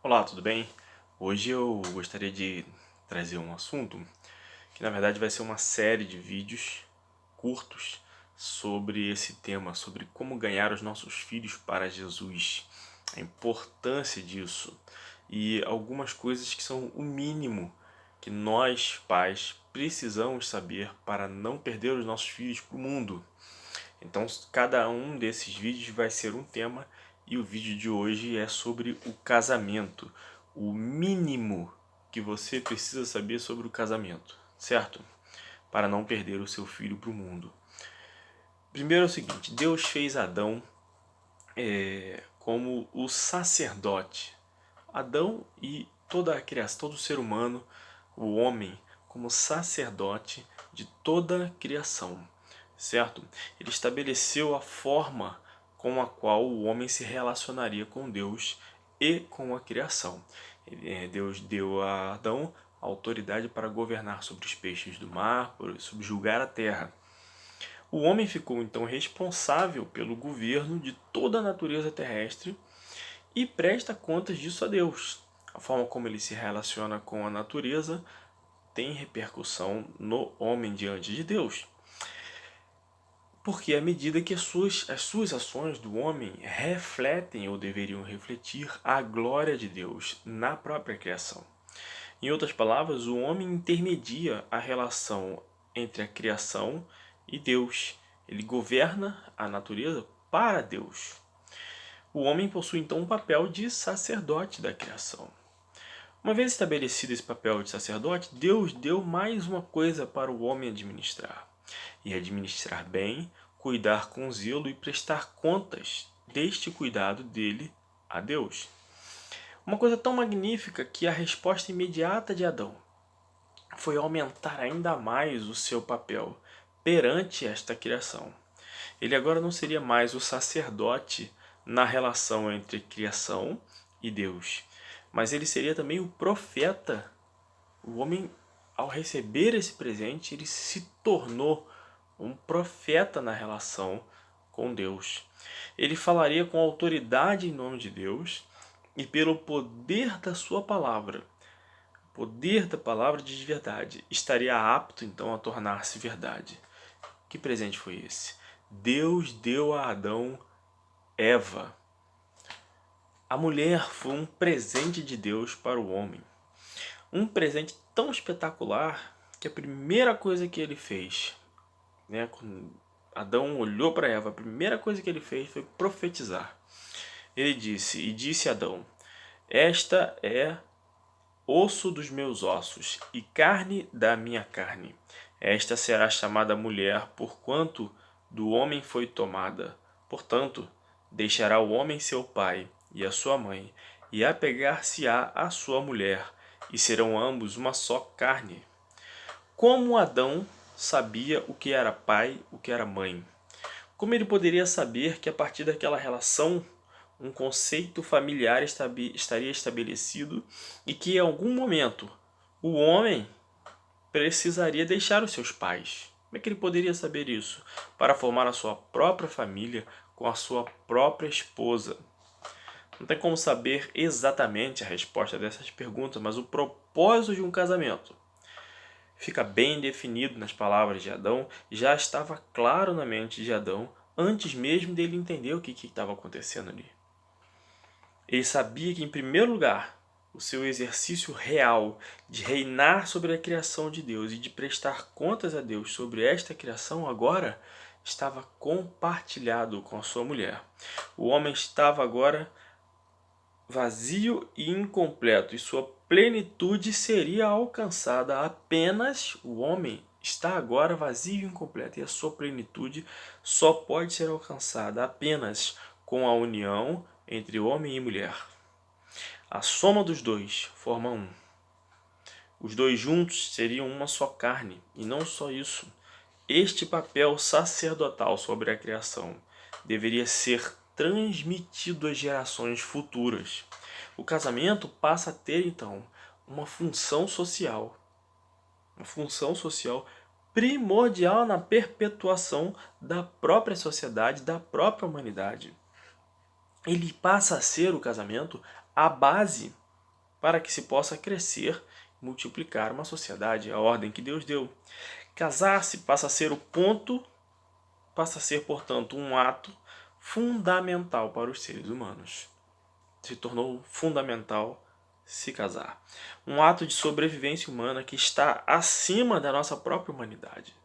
Olá, tudo bem? Hoje eu gostaria de trazer um assunto que na verdade vai ser uma série de vídeos curtos sobre esse tema, sobre como ganhar os nossos filhos para Jesus, a importância disso e algumas coisas que são o mínimo que nós, pais, precisamos saber para não perder os nossos filhos para o mundo. Então, cada um desses vídeos vai ser um tema e o vídeo de hoje é sobre o casamento, o mínimo que você precisa saber sobre o casamento, certo? Para não perder o seu filho para o mundo. Primeiro é o seguinte, Deus fez Adão como o sacerdote. Adão e toda a criação, todo ser humano, o homem, como sacerdote de toda a criação, certo? Ele estabeleceu a forma com a qual o homem se relacionaria com Deus e com a criação. Deus deu a Adão a autoridade para governar sobre os peixes do mar, subjugar a terra. O homem ficou então responsável pelo governo de toda a natureza terrestre e presta contas disso a Deus. A forma como ele se relaciona com a natureza tem repercussão no homem diante de Deus. Porque à medida que as suas ações do homem refletem ou deveriam refletir a glória de Deus na própria criação. Em outras palavras, o homem intermedia a relação entre a criação e Deus. Ele governa a natureza para Deus. O homem possui então um papel de sacerdote da criação. Uma vez estabelecido esse papel de sacerdote, Deus deu mais uma coisa para o homem administrar. E administrar bem, cuidar com zelo e prestar contas deste cuidado dele a Deus. Uma coisa tão magnífica que a resposta imediata de Adão foi aumentar ainda mais o seu papel perante esta criação. Ele agora não seria mais o sacerdote na relação entre criação e Deus, mas ele seria também o profeta. O homem, ao receber esse presente, ele se tornou um profeta na relação com Deus. Ele falaria com autoridade em nome de Deus e pelo poder da sua palavra, poder da palavra de verdade, estaria apto então a tornar-se verdade. Que presente foi esse? Deus deu a Adão Eva. A mulher foi um presente de Deus para o homem. Um presente tão espetacular que a primeira coisa que ele fez, quando Adão olhou para Eva, a primeira coisa que ele fez foi profetizar. Ele disse Adão: esta é osso dos meus ossos e carne da minha carne. Esta será chamada mulher, porquanto do homem foi tomada. Portanto, deixará o homem seu pai e a sua mãe, e apegar-se-á à sua mulher, e serão ambos uma só carne. Como Adão sabia o que era pai, o que era mãe? Como ele poderia saber que a partir daquela relação um conceito familiar estaria estabelecido e que em algum momento o homem precisaria deixar os seus pais? Como é que ele poderia saber isso? Para formar a sua própria família com a sua própria esposa. Não tem como saber exatamente a resposta dessas perguntas, mas o propósito de um casamento fica bem definido nas palavras de Adão, já estava claro na mente de Adão antes mesmo dele entender o que estava acontecendo ali. Ele sabia que, em primeiro lugar, o seu exercício real de reinar sobre a criação de Deus e de prestar contas a Deus sobre esta criação agora estava compartilhado com a sua mulher. O homem estava agora vazio e incompleto, e sua plenitude seria alcançada apenas. O homem está agora vazio e incompleto, e a sua plenitude só pode ser alcançada apenas com a união entre homem e mulher. A soma dos dois forma um. Os dois juntos seriam uma só carne, e não só isso. Este papel sacerdotal sobre a criação deveria ser transmitido às gerações futuras. O casamento passa a ter, então, uma função social primordial na perpetuação da própria sociedade, da própria humanidade. Ele passa a ser, o casamento, a base para que se possa crescer e multiplicar uma sociedade, a ordem que Deus deu. Casar-se passa a ser, portanto, um ato fundamental para os seres humanos. Se tornou fundamental se casar. Um ato de sobrevivência humana que está acima da nossa própria humanidade.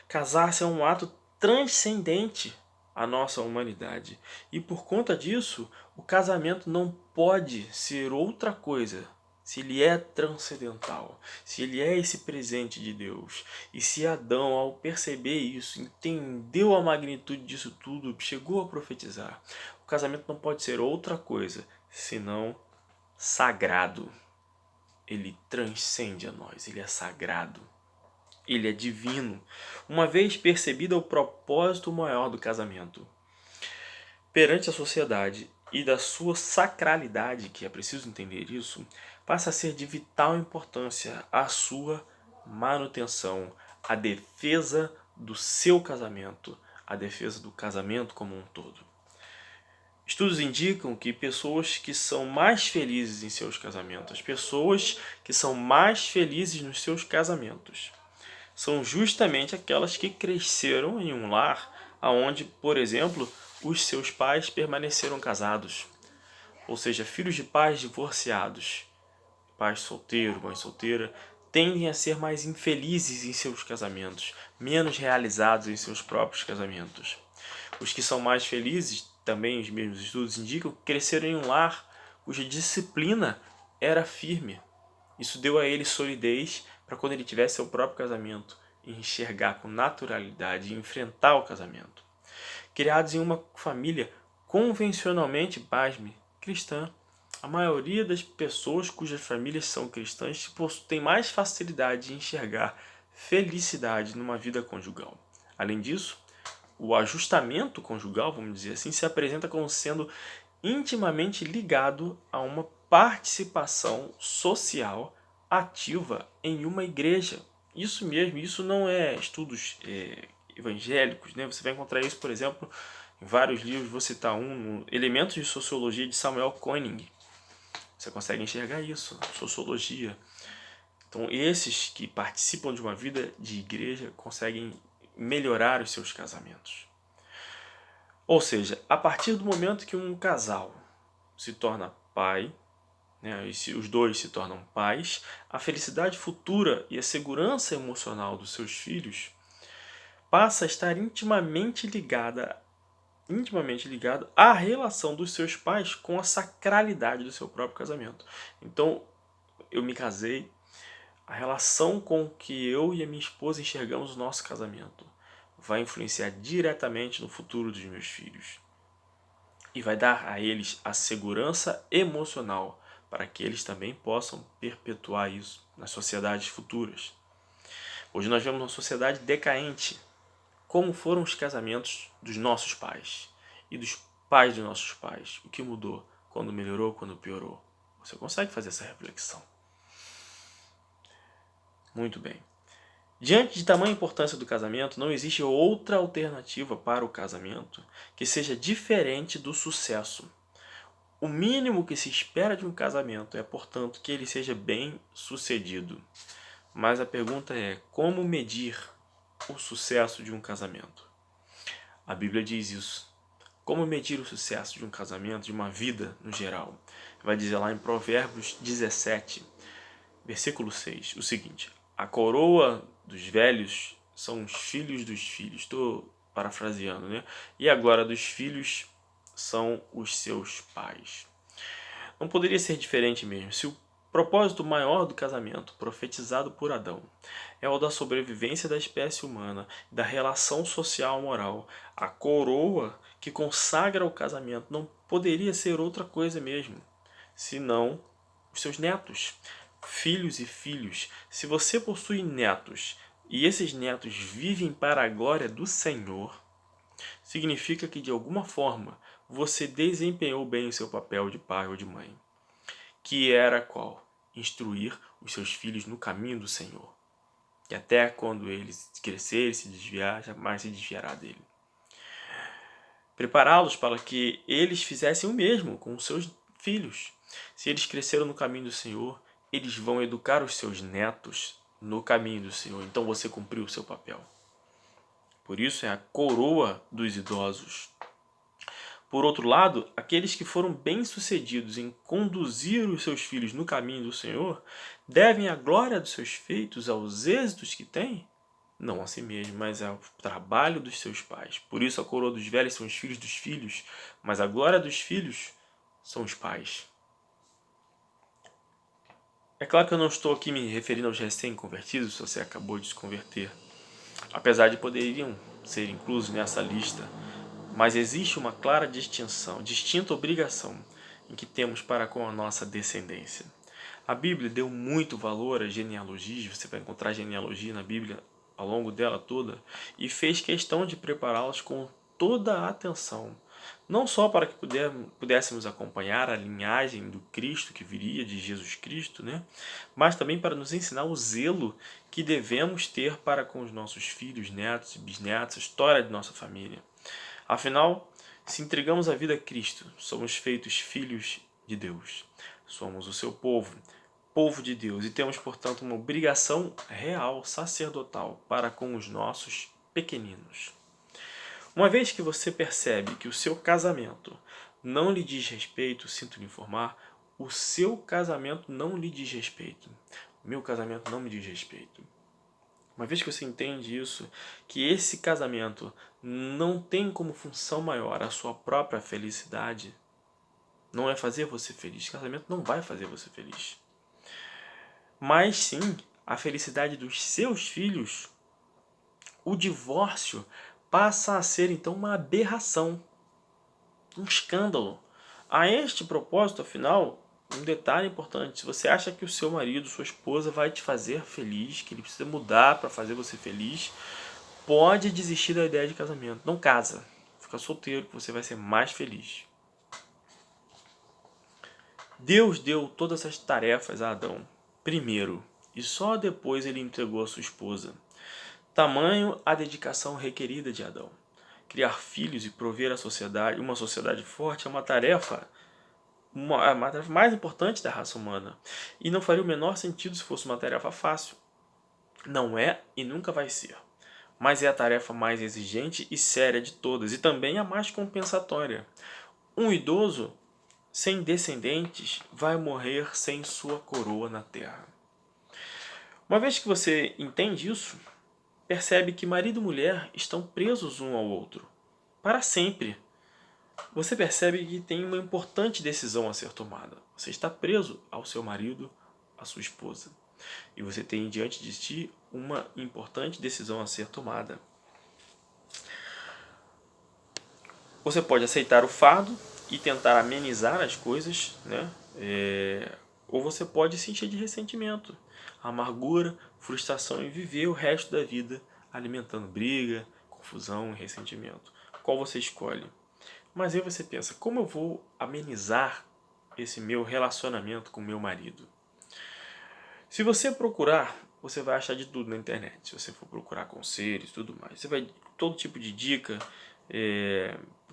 Casar-se é um ato transcendente à nossa humanidade. E por conta disso, o casamento não pode ser outra coisa. Se ele é transcendental, se ele é esse presente de Deus, e se Adão, ao perceber isso, entendeu a magnitude disso tudo, chegou a profetizar, o casamento não pode ser outra coisa senão sagrado. Ele transcende a nós, ele é sagrado. Ele é divino, uma vez percebido o propósito maior do casamento. Perante a sociedade e da sua sacralidade, que é preciso entender isso, passa a ser de vital importância a sua manutenção, a defesa do seu casamento, a defesa do casamento como um todo. Estudos indicam que pessoas que são mais felizes em seus casamentos, as pessoas que são mais felizes nos seus casamentos, são justamente aquelas que cresceram em um lar onde, por exemplo, os seus pais permaneceram casados. Ou seja, filhos de pais divorciados, pais solteiros, mãe solteira, tendem a ser mais infelizes em seus casamentos, menos realizados em seus próprios casamentos. Os que são mais felizes, também os mesmos estudos indicam, cresceram em um lar cuja disciplina era firme. Isso deu a ele solidez para quando ele tivesse seu próprio casamento, enxergar com naturalidade e enfrentar o casamento. Criados em uma família convencionalmente, pasme, cristã, a maioria das pessoas cujas famílias são cristãs têm mais facilidade de enxergar felicidade numa vida conjugal. Além disso, o ajustamento conjugal, vamos dizer assim, se apresenta como sendo intimamente ligado a uma participação social ativa em uma igreja. Isso mesmo, isso não é estudos evangélicos, né? Você vai encontrar isso, por exemplo, em vários livros. Vou citar um, Elementos de Sociologia, de Samuel Koenig. Você consegue enxergar isso, sociologia. Então, esses que participam de uma vida de igreja conseguem melhorar os seus casamentos. Ou seja, a partir do momento que um casal se torna pai, né, e se os dois se tornam pais, a felicidade futura e a segurança emocional dos seus filhos passa a estar intimamente ligada à relação dos seus pais com a sacralidade do seu próprio casamento. Então, eu me casei, a relação com que eu e a minha esposa enxergamos o nosso casamento vai influenciar diretamente no futuro dos meus filhos. E vai dar a eles a segurança emocional para que eles também possam perpetuar isso nas sociedades futuras. Hoje nós vemos uma sociedade decaente. Como foram os casamentos dos nossos pais e dos pais dos nossos pais? O que mudou? Quando melhorou? Quando piorou? Você consegue fazer essa reflexão? Muito bem. Diante de tamanha importância do casamento, não existe outra alternativa para o casamento que seja diferente do sucesso. O mínimo que se espera de um casamento é, portanto, que ele seja bem sucedido. Mas a pergunta é: como medir o sucesso de um casamento? A Bíblia diz isso. Como medir o sucesso de um casamento, de uma vida no geral? Vai dizer lá em Provérbios 17, versículo 6, o seguinte: a coroa dos velhos são os filhos dos filhos. Estou parafraseando, né? E agora dos filhos são os seus pais. Não poderia ser diferente mesmo. Se o propósito maior do casamento, profetizado por Adão, é o da sobrevivência da espécie humana, da relação social moral, a coroa que consagra o casamento não poderia ser outra coisa mesmo, senão os seus netos, filhos e filhos. Se você possui netos e esses netos vivem para a glória do Senhor, significa que de alguma forma você desempenhou bem o seu papel de pai ou de mãe, que era qual? Instruir os seus filhos no caminho do Senhor, que até quando eles crescerem, se desviar, jamais se desviará dele. Prepará-los para que eles fizessem o mesmo com os seus filhos, Se eles cresceram no caminho do Senhor, eles vão educar os seus netos no caminho do Senhor. Então você cumpriu o seu papel. Por isso é a coroa dos idosos. Por outro lado, aqueles que foram bem-sucedidos em conduzir os seus filhos no caminho do Senhor devem a glória dos seus feitos aos êxitos que têm, não a si mesmo, mas ao trabalho dos seus pais. Por isso a coroa dos velhos são os filhos dos filhos, mas a glória dos filhos são os pais. É claro que eu não estou aqui me referindo aos recém-convertidos, se você acabou de se converter, apesar de poderiam ser inclusos nessa lista. Mas existe uma clara distinta obrigação em que temos para com a nossa descendência. A Bíblia deu muito valor às genealogias, você vai encontrar genealogia na Bíblia ao longo dela toda, e fez questão de prepará-las com toda a atenção, não só para que pudéssemos acompanhar a linhagem do Cristo que viria, de Jesus Cristo, né? Mas também para nos ensinar o zelo que devemos ter para com os nossos filhos, netos e bisnetos, a história de nossa família. Afinal, se entregamos a vida a Cristo, somos feitos filhos de Deus. Somos o seu povo, povo de Deus, e temos, portanto, uma obrigação real, sacerdotal, para com os nossos pequeninos. Uma vez que você percebe que o seu casamento não lhe diz respeito, sinto lhe informar, o seu casamento não lhe diz respeito. O meu casamento não me diz respeito. Uma vez que você entende isso, que esse casamento não tem como função maior a sua própria felicidade, não é fazer você feliz. Esse casamento não vai fazer você feliz. Mas sim a felicidade dos seus filhos, o divórcio passa a ser então uma aberração, um escândalo. A este propósito, afinal, um detalhe importante: se você acha que o seu marido, sua esposa vai te fazer feliz, que ele precisa mudar para fazer você feliz, pode desistir da ideia de casamento. Não casa, fica solteiro que você vai ser mais feliz. Deus deu todas essas tarefas a Adão primeiro, e só depois ele entregou a sua esposa. Tamanho a dedicação requerida de Adão. Criar filhos e prover a sociedade, uma sociedade forte, é uma tarefa mais importante da raça humana. E não faria o menor sentido se fosse uma tarefa fácil. Não é e nunca vai ser. Mas é a tarefa mais exigente e séria de todas, e também a mais compensatória. Um idoso sem descendentes vai morrer sem sua coroa na terra. Uma vez que você entende isso, percebe que marido e mulher estão presos um ao outro, para sempre. Você percebe que tem uma importante decisão a ser tomada. Você está preso ao seu marido, à sua esposa. E você tem diante de ti uma importante decisão a ser tomada. Você pode aceitar o fardo e tentar amenizar as coisas, né? Ou você pode se encher de ressentimento, amargura, frustração e viver o resto da vida alimentando briga, confusão e ressentimento. Qual você escolhe? Mas aí você pensa, como eu vou amenizar esse meu relacionamento com meu marido? Se você procurar, você vai achar de tudo na internet. Se você for procurar conselhos e tudo mais, você vai todo tipo de dica,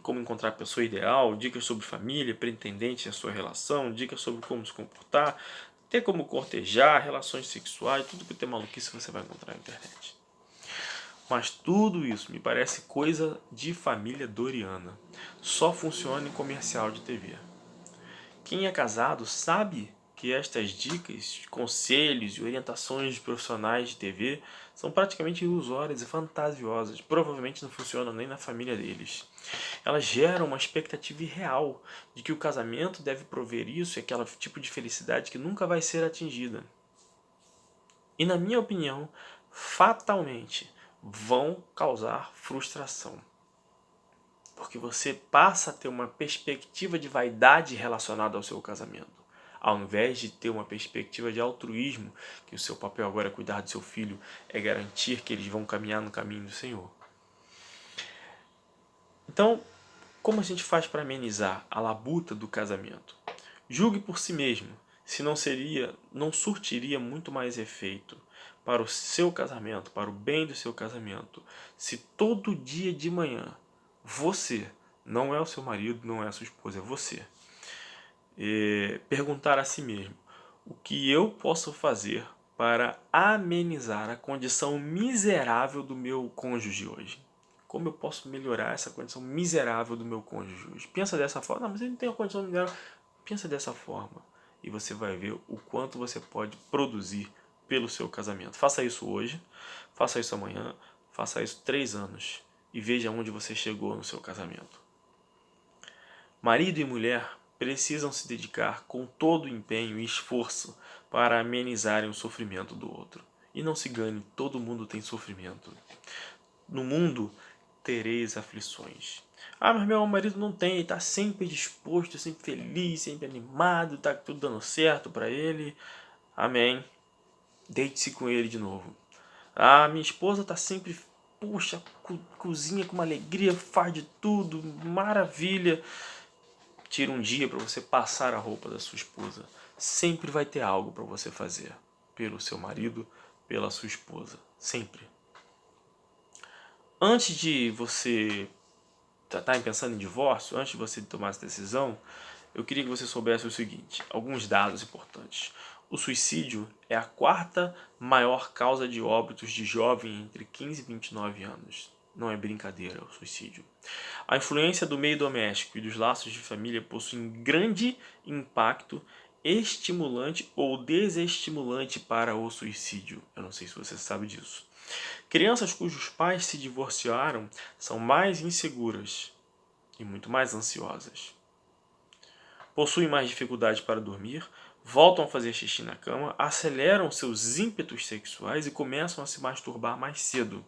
como encontrar a pessoa ideal, dicas sobre família, pretendente e a sua relação, dicas sobre como se comportar, até como cortejar, relações sexuais, tudo que tem maluquice você vai encontrar na internet. Mas tudo isso me parece coisa de família doriana. Só funciona em comercial de TV. Quem é casado sabe que estas dicas, conselhos e orientações de profissionais de TV são praticamente ilusórias e fantasiosas. Provavelmente não funcionam nem na família deles. Elas geram uma expectativa irreal de que o casamento deve prover isso e aquele tipo de felicidade que nunca vai ser atingida. E na minha opinião, fatalmente, vão causar frustração. Porque você passa a ter uma perspectiva de vaidade relacionada ao seu casamento, ao invés de ter uma perspectiva de altruísmo, que o seu papel agora é cuidar do seu filho, é garantir que eles vão caminhar no caminho do Senhor. Então, como a gente faz para amenizar a labuta do casamento? Julgue por si mesmo se não surtiria muito mais efeito para o seu casamento, para o bem do seu casamento, se todo dia de manhã você, não é o seu marido, não é a sua esposa, é você, perguntar a si mesmo: o que eu posso fazer para amenizar a condição miserável do meu cônjuge hoje? Como eu posso melhorar essa condição miserável do meu cônjuge hoje? Pensa dessa forma. Não, mas ele não tem uma condição miserável. Pensa dessa forma. E você vai ver o quanto você pode produzir pelo seu casamento. Faça isso hoje, faça isso amanhã, faça isso 3 anos. E veja onde você chegou no seu casamento. Marido e mulher precisam se dedicar com todo o empenho e esforço para amenizarem o sofrimento do outro. E não se engane, todo mundo tem sofrimento. No mundo tereis aflições. Ah, mas meu marido não tem, ele está sempre disposto, sempre feliz, sempre animado, está tudo dando certo para ele. Amém. Deite-se com ele de novo. Ah, minha esposa está sempre, puxa, cozinha com uma alegria, faz de tudo, maravilha. Tira um dia para você passar a roupa da sua esposa. Sempre vai ter algo para você fazer pelo seu marido, pela sua esposa. Sempre. Antes de você estar pensando em divórcio, antes de você tomar essa decisão, eu queria que você soubesse o seguinte: alguns dados importantes. O suicídio é a 4ª maior causa de óbitos de jovem entre 15 e 29 anos. Não é brincadeira o suicídio. A influência do meio doméstico e dos laços de família possuem grande impacto estimulante ou desestimulante para o suicídio. Eu não sei se você sabe disso. Crianças cujos pais se divorciaram são mais inseguras e muito mais ansiosas. Possuem mais dificuldade para dormir, voltam a fazer xixi na cama, aceleram seus ímpetos sexuais e começam a se masturbar mais cedo.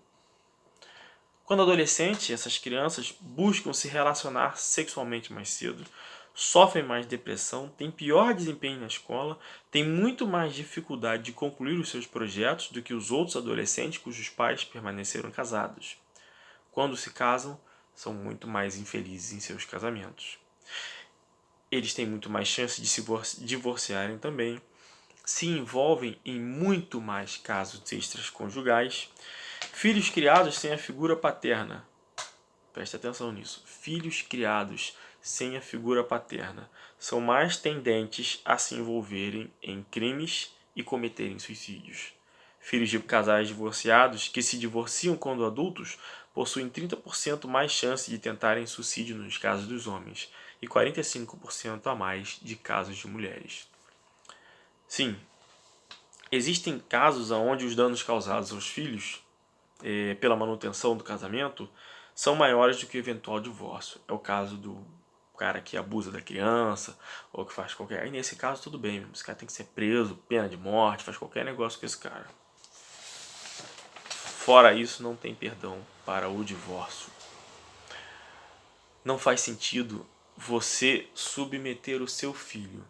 Quando adolescente, essas crianças buscam se relacionar sexualmente mais cedo, sofrem mais depressão, têm pior desempenho na escola, têm muito mais dificuldade de concluir os seus projetos do que os outros adolescentes cujos pais permaneceram casados. Quando se casam, são muito mais infelizes em seus casamentos. Eles têm muito mais chance de se divorciarem também, se envolvem em muito mais casos extraconjugais. Filhos criados sem a figura paterna. Preste atenção nisso. Filhos criados sem a figura paterna são mais tendentes a se envolverem em crimes e cometerem suicídios. Filhos de casais divorciados que se divorciam quando adultos possuem 30% mais chance de tentarem suicídio nos casos dos homens e 45% a mais de casos de mulheres. Sim, existem casos onde os danos causados aos filhos pela manutenção do casamento são maiores do que o eventual divórcio. É o caso do cara que abusa da criança ou que faz qualquer... Aí nesse caso tudo bem, esse cara tem que ser preso, pena de morte, faz qualquer negócio com esse cara. Fora isso, não tem perdão para o divórcio. Não faz sentido você submeter o seu filho,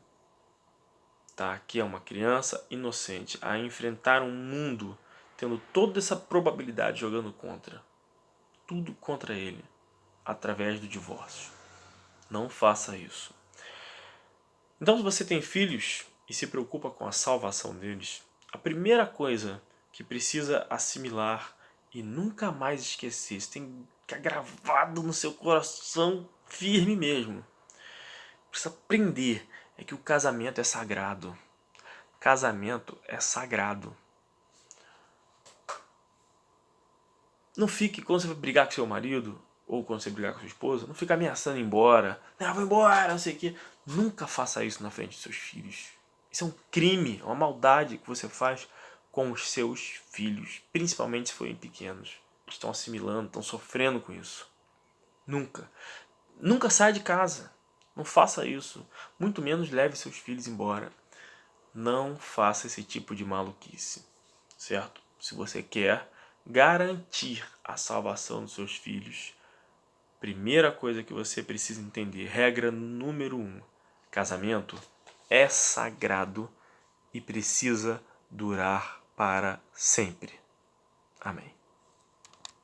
tá, que é uma criança inocente, a enfrentar um mundo tendo toda essa probabilidade jogando contra. Tudo contra ele, através do divórcio. Não faça isso. Então, se você tem filhos e se preocupa com a salvação deles, a primeira coisa que precisa assimilar e nunca mais esquecer, isso tem que ficar gravado no seu coração firme mesmo. Precisa aprender é que o casamento é sagrado. Casamento é sagrado. Não fique, quando você vai brigar com seu marido, ou quando você brigar com sua esposa, não fique ameaçando ir embora. Não, vou embora, não sei o quê. Nunca faça isso na frente de seus filhos. Isso é um crime, é uma maldade que você faz com os seus filhos. Principalmente se forem pequenos. Estão assimilando, estão sofrendo com isso. Nunca. Nunca saia de casa. Não faça isso. Muito menos leve seus filhos embora. Não faça esse tipo de maluquice. Certo? Se você quer garantir a salvação dos seus filhos, primeira coisa que você precisa entender, regra número 1, casamento é sagrado e precisa durar para sempre. Amém.